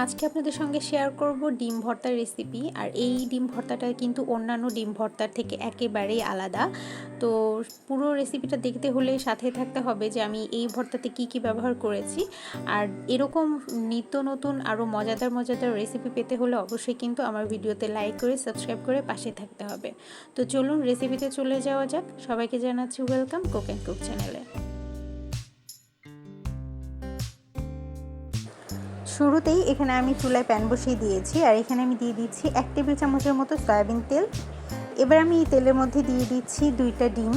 আজকে আপনাদের সঙ্গে শেয়ার করব ডিম ভর্তার রেসিপি। আর এই ডিম ভর্তাটা কিন্তু অন্যান্য ডিম ভর্তার থেকে একেবারেই আলাদা। তো পুরো রেসিপিটা দেখতে হলে সাথে থাকতে হবে যে আমি এই ভর্তাতে কি কি ব্যবহার করেছি। আর এরকম নিত্য নতুন আরও মজাদার মজাদার রেসিপি পেতে হলে অবশ্যই কিন্তু আমার ভিডিওতে লাইক করে সাবস্ক্রাইব করে পাশে থাকতে হবে। তো চলুন রেসিপিতে চলে যাওয়া যাক। সবাইকে জানাচ্ছি ওয়েলকাম কুক অ্যান্ড কুক চ্যানেলে। শুরুতেই এখানে আমি চুলায় প্যান বসিয়ে দিয়েছি, আর এখানে আমি দিয়ে দিচ্ছি 1 টেবিল চামচের মতো সয়াবিন তেল। এবার আমি এই তেলের মধ্যে দিয়ে দিচ্ছি 2টা ডিম।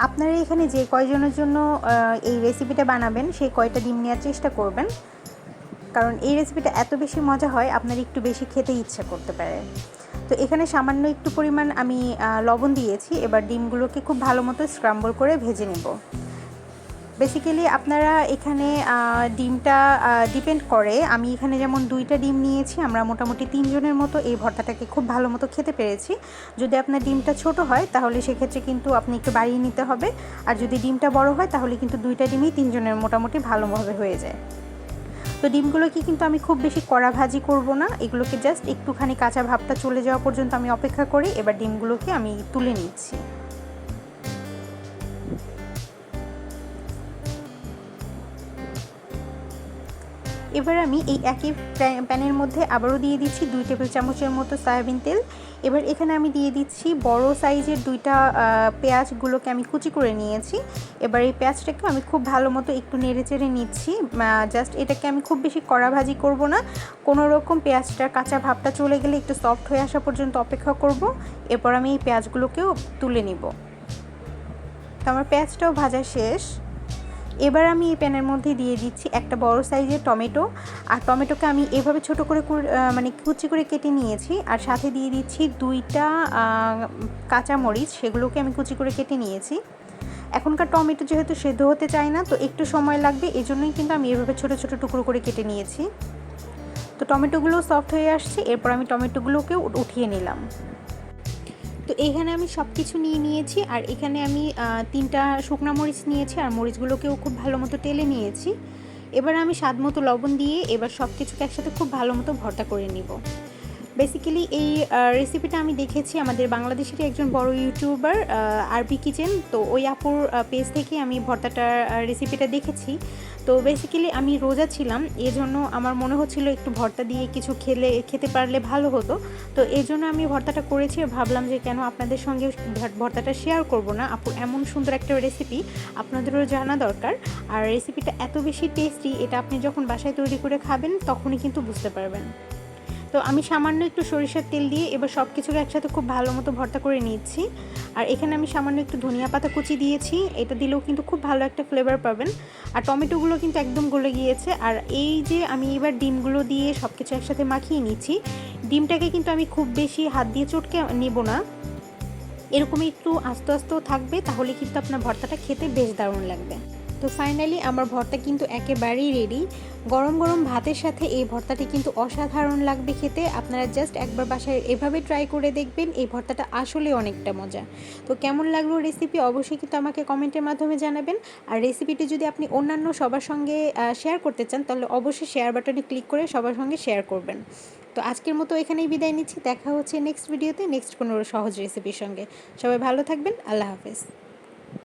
আপনারা এখানে যে কয়জনের জন্য এই রেসিপিটা বানাবেন সেই কয়টা ডিম নেওয়ার চেষ্টা করবেন, কারণ এই রেসিপিটা এত বেশি মজা হয় আপনার একটু বেশি খেতে ইচ্ছা করতে পারে। তো এখানে সামান্য একটু পরিমাণ আমি লবণ দিয়েছি। এবার ডিমগুলোকে খুব ভালো মতো স্ক্রাম্বল করে ভেজে নেব। বেসিক্যালি আপনারা এখানে ডিমটা ডিপেন্ড করে। আমি এখানে যেমন 2টা ডিম নিয়েছি, আমরা মোটামুটি 3 জনের মতো এই ভর্তাটাকে খুব ভালো মতো খেতে পেরেছি। যদি আপনার ডিমটা ছোট হয় তাহলে সেক্ষেত্রে কিন্তু আপনি একটু বাড়িয়ে নিতে হবে, আর যদি ডিমটা বড় হয় তাহলে কিন্তু 2টা ডিমই 3 জনের মোটামুটি ভালোভাবে হয়ে যায়। তো ডিমগুলোকে কিন্তু আমি খুব বেশি কড়া ভাজি করব না, এগুলোকে জাস্ট একটুখানি কাঁচা ভাবটা চলে যাওয়া পর্যন্ত আমি অপেক্ষা করি। এবার ডিমগুলোকে আমি তুলে নিচ্ছি। এবার আমি এই একই প্যানের মধ্যে আবারও দিয়ে দিচ্ছি 2 টেবিল চামচের মতো সয়াবিন তেল। এবার এখানে আমি দিয়ে দিচ্ছি বড় সাইজের 2টা পেঁয়াজগুলোকে আমি কুচি করে নিয়েছি। এবার এই পেঁয়াজটাকে আমি খুব ভালো মতো একটু নেড়ে চেড়ে নিচ্ছি। জাস্ট এটাকে আমি খুব বেশি কড়া ভাজি করব না, কোনো রকম পেঁয়াজটার কাঁচা ভাবটা চলে গেলে একটু সফট হয়ে আসা পর্যন্ত অপেক্ষা করব। এরপর আমি এই পেঁয়াজগুলোকেও তুলে নিব। তো আমার পেঁয়াজটাও ভাজা শেষ। এবার আমি এই প্যানের মধ্যে দিয়ে দিচ্ছি একটা বড় সাইজের টমেটো। আর টমেটোকে আমি এভাবে ছোট করে মানে কুচি করে কেটে নিয়েছি। আর সাথে দিয়ে দিচ্ছি 2টা কাঁচামরিচ, সেগুলোকে আমি কুচি করে কেটে নিয়েছি। এখনকার টমেটো যেহেতু সেদ্ধ হতে চায় না, তো একটু সময় লাগবে, এজন্যই কিন্তু আমি এভাবে ছোট ছোট টুকরো করে কেটে নিয়েছি। তো টমেটোগুলো সফট হয়ে আসছে, এরপর আমি টমেটোগুলোকেও উঠিয়ে নিলাম। তো এখানে আমি সব কিছু নিয়ে নিয়েছি, আর এখানে আমি 3টা শুকনো মরিচ নিয়েছি, আর মরিচগুলোকেও খুব ভালো মতো টেলে নিয়েছি। এবার আমি স্বাদ মতো লবণ দিয়ে এবার সব কিছুকে একসাথে খুব ভালো মতো ভর্তা করে নিব। বেসিক্যালি এই রেসিপিটা আমি দেখেছি আমাদের বাংলাদেশেরই একজন বড় ইউটিউবার আরবি কিচেন, তো ওই আপুর পেজ থেকে আমি ভর্তাটার রেসিপিটা দেখেছি। তো বেসিক্যালি আমি রোজা ছিলাম, এজন্য আমার মনে হচ্ছিল একটু ভর্তা দিয়ে কিছু খেতে পারলে ভালো হতো। তো এই জন্য আমি ভর্তাটা করেছি, ভাবলাম যে কেন আপনাদের সঙ্গে ভর্তাটা শেয়ার করব না। আপুর এমন সুন্দর একটা রেসিপি আপনাদেরও জানা দরকার। আর রেসিপিটা এত বেশি টেস্টি, এটা আপনি যখন বাসায় তৈরি করে খাবেন তখনই কিন্তু বুঝতে পারবেন। তো আমি সামান্য একটু সরিষার তেল দিয়ে এবার সব কিছুকে একসাথে খুব ভালো মতো ভর্তা করে নিচ্ছি। আর এখানে আমি সামান্য একটু ধনিয়া পাতা কুচি দিয়েছি, এটা দিলেও কিন্তু খুব ভালো একটা ফ্লেভার পাবেন। আর টমেটোগুলো কিন্তু একদম গলে গিয়েছে। আর এই যে আমি এবার ডিমগুলো দিয়ে সব কিছু একসাথে মাখিয়ে নিচ্ছি। ডিমটাকে কিন্তু আমি খুব বেশি হাত দিয়ে চটকে নেব না, এরকমই একটু আস্তে আস্তেও থাকবে, তাহলে কিন্তু আপনার ভর্তাটা খেতে বেশ দারুণ লাগবে। তো ফাইনালি আমার ভর্তা কিন্তু একেবারেই রেডি। গরম গরম ভাতের সাথে এই ভর্তাটি কিন্তু অসাধারণ লাগবে খেতে। আপনারা জাস্ট একবার বাসায় এভাবে ট্রাই করে দেখবেন, এই ভর্তাটা আসলে অনেকটা মজা। তো কেমন লাগলো রেসিপি অবশ্যই কিন্তু আমাকে কমেন্টের মাধ্যমে জানাবেন। আর রেসিপিটি যদি আপনি অন্যান্য সবার সঙ্গে শেয়ার করতে চান তাহলে অবশ্যই শেয়ার বাটনে ক্লিক করে সবার সঙ্গে শেয়ার করবেন। তো আজকের মতো এখানেই বিদায় নিচ্ছি, দেখা হচ্ছে নেক্সট ভিডিওতে নেক্সট কোনো সহজ রেসিপির সঙ্গে। সবাই ভালো থাকবেন, আল্লাহ হাফেজ।